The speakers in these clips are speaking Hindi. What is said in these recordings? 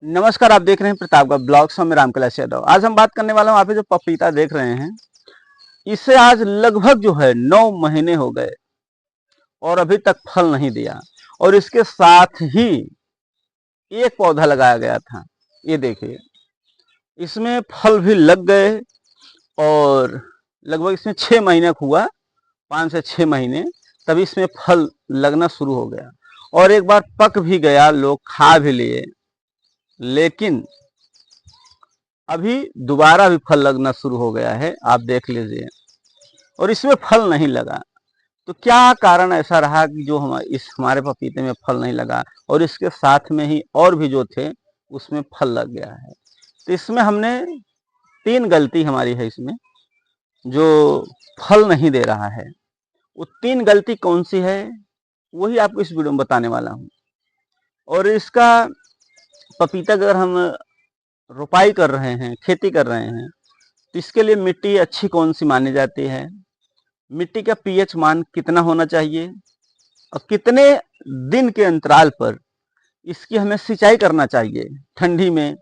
नमस्कार, आप देख रहे हैं प्रतापगढ़ ब्लॉग्स में राम कैलाश यादव। आज हम बात करने वाला हूँ, आप ये जो पपीता देख रहे हैं, इसे आज लगभग जो है 9 महीने हो गए और अभी तक फल नहीं दिया। और इसके साथ ही एक पौधा लगाया गया था, ये देखिए, इसमें फल भी लग गए और लगभग इसमें 6 महीने हुआ, 5 से 6 महीने, तभी इसमें फल लगना शुरू हो गया और एक बार पक भी गया, लोग खा भी लिए। लेकिन अभी दोबारा भी फल लगना शुरू हो गया है, आप देख लीजिए, और इसमें फल नहीं लगा। तो क्या कारण ऐसा रहा कि जो हमारे पपीते में फल नहीं लगा और इसके साथ में ही और भी जो थे उसमें फल लग गया है। तो इसमें हमने 3 गलती हमारी है इसमें, जो फल नहीं दे रहा है। वो 3 गलती कौन सी है, वही आपको इस वीडियो में बताने वाला हूँ। और इसका पपीता अगर हम रोपाई कर रहे हैं, खेती कर रहे हैं, तो इसके लिए मिट्टी अच्छी कौन सी मानी जाती है, मिट्टी का पीएच मान कितना होना चाहिए और कितने दिन के अंतराल पर इसकी हमें सिंचाई करना चाहिए, ठंडी में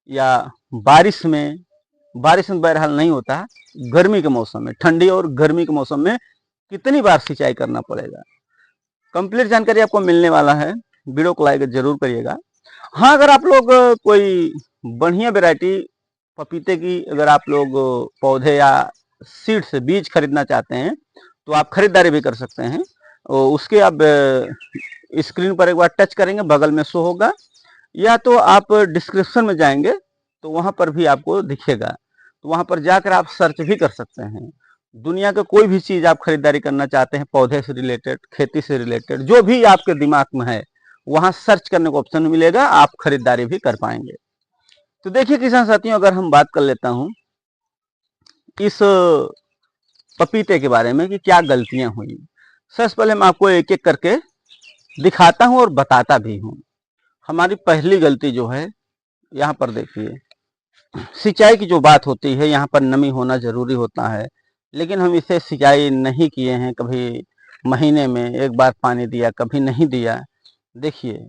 या बारिश में। बारिश में बहरहाल नहीं होता, गर्मी के मौसम में, ठंडी और गर्मी के मौसम में कितनी बार सिंचाई करना पड़ेगा। कंप्लीट जानकारी आपको मिलने वाला है, वीडियो को लाइक जरूर करिएगा। हाँ, अगर आप लोग कोई बढ़िया वैरायटी पपीते की अगर आप लोग पौधे या सीड से बीज खरीदना चाहते हैं तो आप खरीदारी भी कर सकते हैं। उसके आप स्क्रीन पर एक बार टच करेंगे, बगल में शो होगा, या तो आप डिस्क्रिप्शन में जाएंगे तो वहां पर भी आपको दिखेगा, तो वहां पर जाकर आप सर्च भी कर सकते हैं। दुनिया का कोई भी चीज आप खरीदारी करना चाहते हैं, पौधे से रिलेटेड, खेती से रिलेटेड, जो भी आपके दिमाग में है वहां सर्च करने का ऑप्शन मिलेगा, आप खरीदारी भी कर पाएंगे। तो देखिए किसान साथियों, अगर हम बात कर लेता हूं इस पपीते के बारे में कि क्या गलतियां हुई। सबसे पहले मैं आपको एक एक करके दिखाता हूं और बताता भी हूं। हमारी पहली गलती जो है, यहाँ पर देखिए, सिंचाई की जो बात होती है, यहाँ पर नमी होना जरूरी होता है, लेकिन हम इसे सिंचाई नहीं किए हैं। कभी महीने में एक बार पानी दिया, कभी नहीं दिया, देखिए।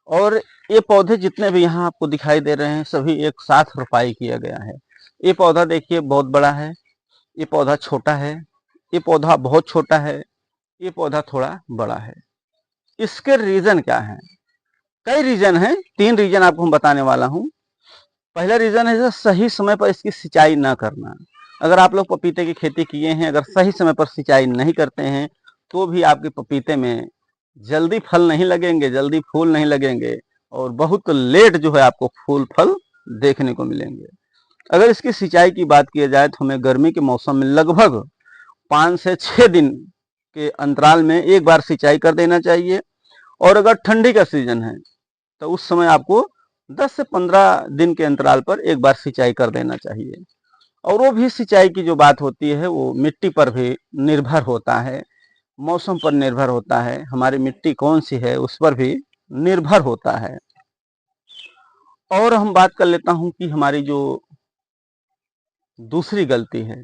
और ये पौधे जितने भी यहाँ आपको दिखाई दे रहे हैं, सभी एक साथ रोपाई किया गया है। ये पौधा देखिए बहुत बड़ा है, ये पौधा छोटा है, ये पौधा बहुत छोटा है, ये पौधा थोड़ा बड़ा है। इसके रीजन क्या है? कई रीजन है, 3 रीजन आपको हम बताने वाला हूँ। पहला रीजन है सही समय पर इसकी सिंचाई ना करना। अगर आप लोग पपीते की खेती किए हैं, अगर सही समय पर सिंचाई नहीं करते हैं तो भी आपके पपीते में जल्दी फल नहीं लगेंगे, जल्दी फूल नहीं लगेंगे और बहुत लेट जो है आपको फूल फल देखने को मिलेंगे। अगर इसकी सिंचाई की बात की जाए तो हमें गर्मी के मौसम में लगभग 5 से 6 दिन के अंतराल में एक बार सिंचाई कर देना चाहिए। और अगर ठंडी का सीजन है तो उस समय आपको 10 से 15 दिन के अंतराल पर एक बार सिंचाई कर देना चाहिए। और वो भी सिंचाई की जो बात होती है वो मिट्टी पर भी निर्भर होता है, मौसम पर निर्भर होता है, हमारी मिट्टी कौन सी है उस पर भी निर्भर होता है। और हम बात कर लेता हूं कि हमारी जो दूसरी गलती है,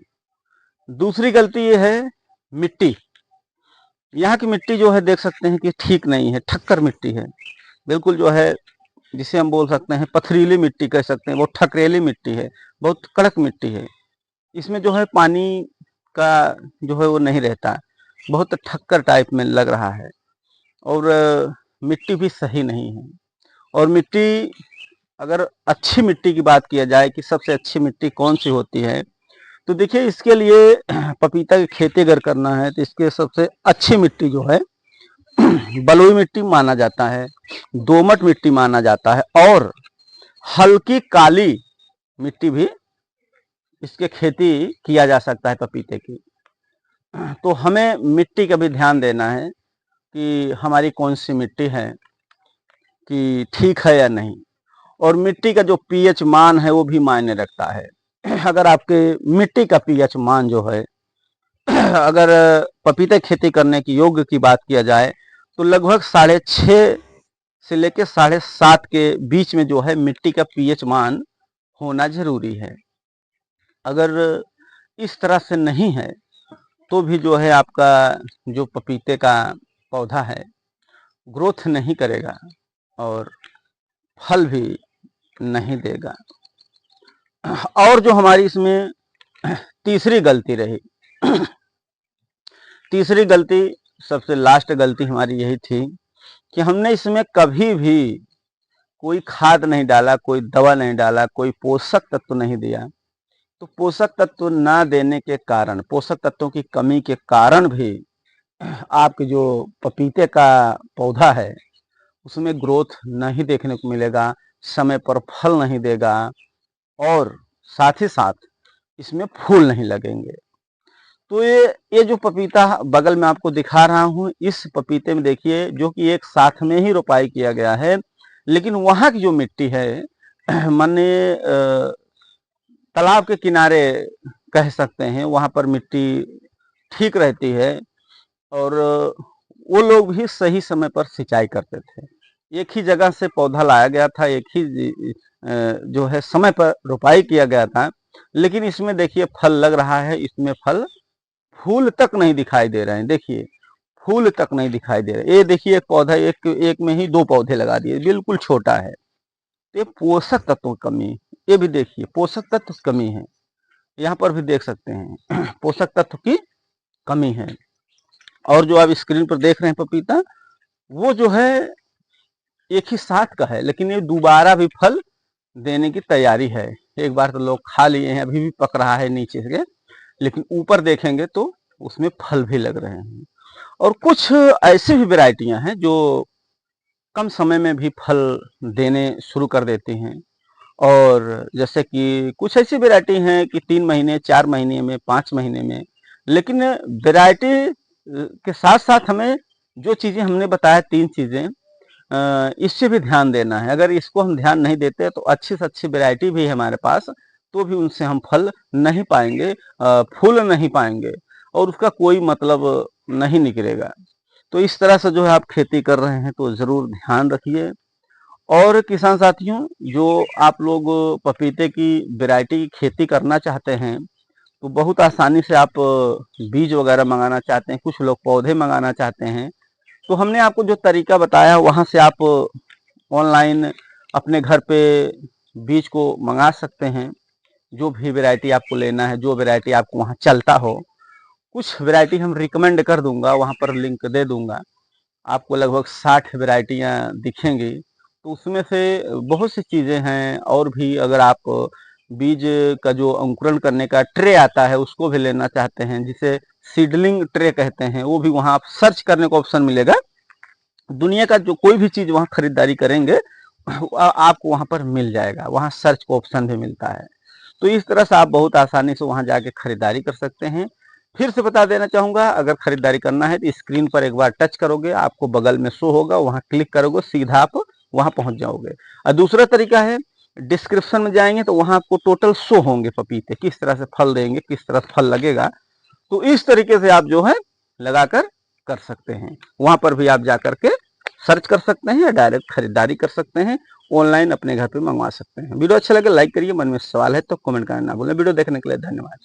दूसरी गलती ये है मिट्टी। यहाँ की मिट्टी जो है देख सकते हैं कि ठीक नहीं है, ठक्कर मिट्टी है, बिल्कुल जो है जिसे हम बोल सकते हैं पथरीली मिट्टी कह सकते हैं, वो ठकरेली मिट्टी है, बहुत कड़क मिट्टी है। इसमें जो है पानी का जो है वो नहीं रहता, बहुत ठक्कर टाइप में लग रहा है। और मिट्टी भी सही नहीं है। और मिट्टी, अगर अच्छी मिट्टी की बात किया जाए कि सबसे अच्छी मिट्टी कौन सी होती है, तो देखिए इसके लिए पपीता की खेती अगर करना है तो इसके सबसे अच्छी मिट्टी जो है बलुई मिट्टी माना जाता है, दोमट मिट्टी माना जाता है, और हल्की काली मिट्टी भी इसके खेती किया जा सकता है पपीते की। तो हमें मिट्टी का भी ध्यान देना है कि हमारी कौन सी मिट्टी है, कि ठीक है या नहीं। और मिट्टी का जो पीएच मान है वो भी मायने रखता है। अगर आपके मिट्टी का पीएच मान जो है अगर पपीते खेती करने की योग्य की बात किया जाए तो लगभग 6.5 से लेकर 7.5 के बीच में जो है मिट्टी का पीएच मान होना जरूरी है। अगर इस तरह से नहीं है तो भी जो है आपका जो पपीते का पौधा है ग्रोथ नहीं करेगा और फल भी नहीं देगा। और जो हमारी इसमें तीसरी गलती रही, तीसरी गलती, सबसे लास्ट गलती हमारी यही थी कि हमने इसमें कभी भी कोई खाद नहीं डाला, कोई दवा नहीं डाला, कोई पोषक तत्व नहीं दिया। तो पोषक तत्व ना देने के कारण, पोषक तत्वों की कमी के कारण भी आपके जो पपीते का पौधा है उसमें ग्रोथ नहीं देखने को मिलेगा, समय पर फल नहीं देगा और साथ ही साथ इसमें फूल नहीं लगेंगे। तो ये जो पपीता बगल में आपको दिखा रहा हूँ, इस पपीते में देखिए जो कि एक साथ में ही रोपाई किया गया है, लेकिन वहाँ की जो मिट्टी है माने तालाब के किनारे कह सकते हैं, वहाँ पर मिट्टी ठीक रहती है और वो लोग भी सही समय पर सिंचाई करते थे। एक ही जगह से पौधा लाया गया था, एक ही जो है समय पर रोपाई किया गया था, लेकिन इसमें देखिए फल लग रहा है, इसमें फल, फूल तक नहीं दिखाई दे रहे हैं। देखिए फूल तक नहीं दिखाई दे रहे। ये देखिए एक पौधा, एक में ही 2 पौधे लगा दिए, बिल्कुल छोटा है। तो ये पोषक तत्वों की कमी, ये भी देखिए पोषक तत्व की कमी है, यहाँ पर भी देख सकते हैं पोषक तत्व की कमी है। और जो आप स्क्रीन पर देख रहे हैं पपीता, वो जो है एक ही साथ का है, लेकिन ये दोबारा भी फल देने की तैयारी है। एक बार तो लोग खा लिए हैं, अभी भी पक रहा है नीचे से, लेकिन ऊपर देखेंगे तो उसमें फल भी लग रहे हैं। और कुछ ऐसी भी वैरायटियां हैं जो कम समय में भी फल देने शुरू कर देती हैं, और जैसे कि कुछ ऐसी वैरायटी हैं कि 3 महीने, 4 महीने में, 5 महीने में। लेकिन वैरायटी के साथ साथ हमें जो चीज़ें हमने बताया, 3 चीज़ें, इससे भी ध्यान देना है। अगर इसको हम ध्यान नहीं देते तो अच्छी से अच्छी वैरायटी भी है हमारे पास, तो भी उनसे हम फल नहीं पाएंगे, फूल नहीं पाएंगे और उसका कोई मतलब नहीं निकलेगा। तो इस तरह से जो है आप खेती कर रहे हैं तो ज़रूर ध्यान रखिए। और किसान साथियों, जो आप लोग पपीते की वैरायटी की खेती करना चाहते हैं तो बहुत आसानी से आप बीज वगैरह मंगाना चाहते हैं, कुछ लोग पौधे मंगाना चाहते हैं, तो हमने आपको जो तरीका बताया वहाँ से आप ऑनलाइन अपने घर पे बीज को मंगा सकते हैं। जो भी वैरायटी आपको लेना है, जो वैरायटी आपको वहाँ चलता हो, कुछ वैरायटी हम रिकमेंड कर दूंगा, वहाँ पर लिंक दे दूंगा। आपको लगभग 60 वैरायटियाँ दिखेंगी। तो उसमें से बहुत सी चीज़ें हैं, और भी अगर आप बीज का जो अंकुरण करने का ट्रे आता है उसको भी लेना चाहते हैं, जिसे सीडलिंग ट्रे कहते हैं, वो भी वहाँ आप सर्च करने को ऑप्शन मिलेगा। दुनिया का जो कोई भी चीज़ वहाँ खरीदारी करेंगे आपको वहाँ पर मिल जाएगा, वहाँ सर्च का ऑप्शन भी मिलता है। तो इस तरह से आप बहुत आसानी से वहाँ जाके खरीदारी कर सकते हैं। फिर से बता देना चाहूँगा, अगर खरीदारी करना है तो स्क्रीन पर एक बार टच करोगे, आपको बगल में शो होगा, वहाँ क्लिक करोगे, सीधा आप वहाँ पहुँच जाओगे। और दूसरा तरीका है, डिस्क्रिप्शन में जाएंगे तो वहाँ आपको टोटल शो होंगे पपीते, किस तरह से फल देंगे, किस तरह से फल लगेगा। तो इस तरीके से आप जो है लगाकर कर सकते हैं। वहाँ पर भी आप जा करके सर्च कर सकते हैं या डायरेक्ट खरीदारी कर सकते हैं, ऑनलाइन अपने घर पे मंगवा सकते हैं। वीडियो अच्छा लगे लाइक करिए, मन में सवाल है तो कमेंट करना ना भूलें। वीडियो देखने के लिए धन्यवाद।